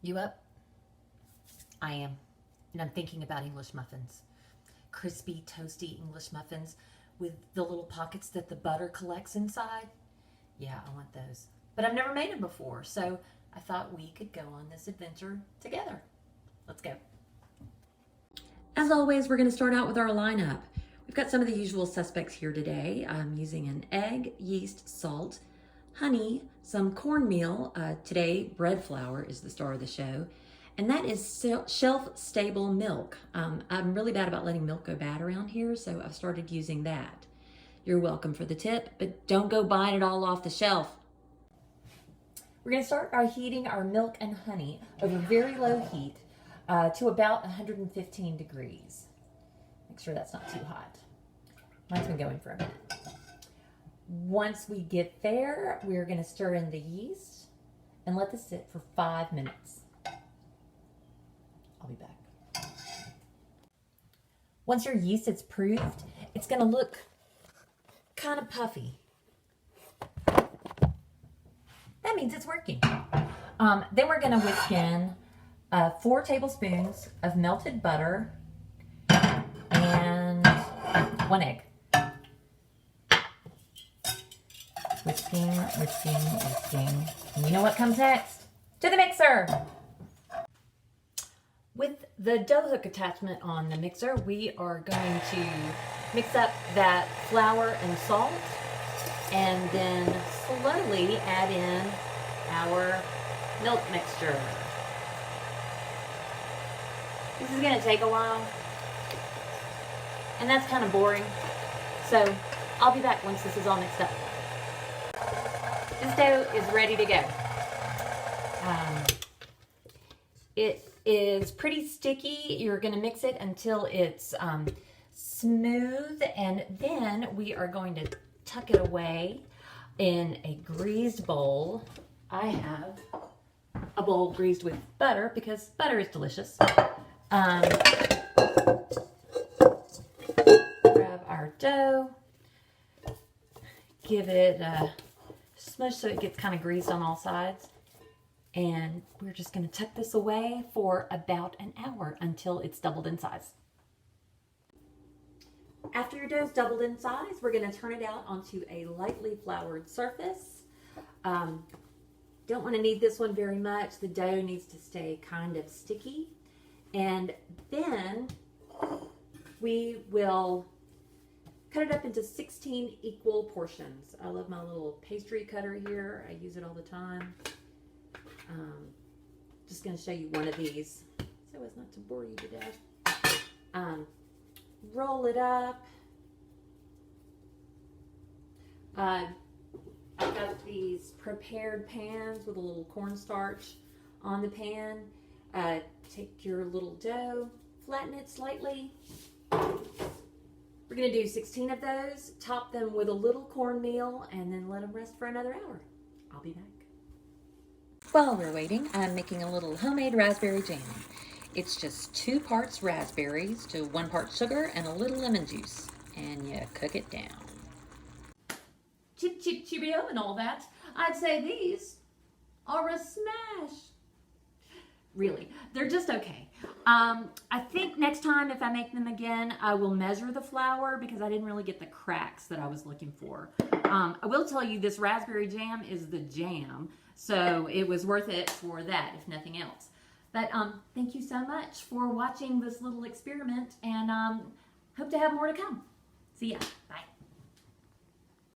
You up? I am. And I'm thinking about English muffins. Crispy, toasty English muffins with the little pockets that the butter collects inside. Yeah, I want those. But I've never made them before, so I thought we could go on this adventure together. Let's go. As always, we're going to start out with our lineup. We've got some of the usual suspects here today. I'm using an egg, yeast, salt, honey, some cornmeal. Today, bread flour is the star of the show. And that is shelf-stable milk. I'm really bad about letting milk go bad around here, so I've started using that. You're welcome for the tip, but don't go buying it all off the shelf. We're going to start by heating our milk and honey over very low heat to about 115 degrees. Make sure that's not too hot. Mine's been going for a minute. Once we get there, we're going to stir in the yeast and let this sit for 5 minutes. I'll be back. Once your yeast is proofed, it's going to look kind of puffy. That means it's working. Then we're going to whisk in 4 tablespoons of melted butter and 1 egg. Whisking, whisking, whisking. And you know what comes next? To the mixer! With the dough hook attachment on the mixer, we are going to mix up that flour and salt and then slowly add in our milk mixture. This is going to take a while, and that's kind of boring, so I'll be back once this is all mixed up. This dough is ready to go. It is pretty sticky. You're going to mix it until it's smooth, and then we are going to tuck it away in a greased bowl. I have a bowl greased with butter because butter is delicious. Grab our dough, give it a smush so it gets kind of greased on all sides. And we're just going to tuck this away for about an hour until it's doubled in size. After your dough's doubled in size, we're going to turn it out onto a lightly floured surface. Don't want to knead this one very much. The dough needs to stay kind of sticky. And then we will cut it up into 16 equal portions. I love my little pastry cutter here. I use it all the time. Just going to show you one of these so as not to bore you to death. Roll it up. I've got these prepared pans with a little cornstarch on the pan. Take your little dough, flatten it slightly. We're going to do 16 of those, top them with a little cornmeal, and then let them rest for another hour. I'll be back. While we're waiting, I'm making a little homemade raspberry jam. It's just 2 parts raspberries to 1 part sugar and a little lemon juice. And you cook it down. Chip, chip, cheerio and all that. I'd say these are a smash. Really, they're just okay. I think next time if I make them again, I will measure the flour because I didn't really get the cracks that I was looking for. I will tell you this raspberry jam is the jam. So it was worth it for that, if nothing else. But thank you so much for watching this little experiment, and hope to have more to come. See ya. Bye.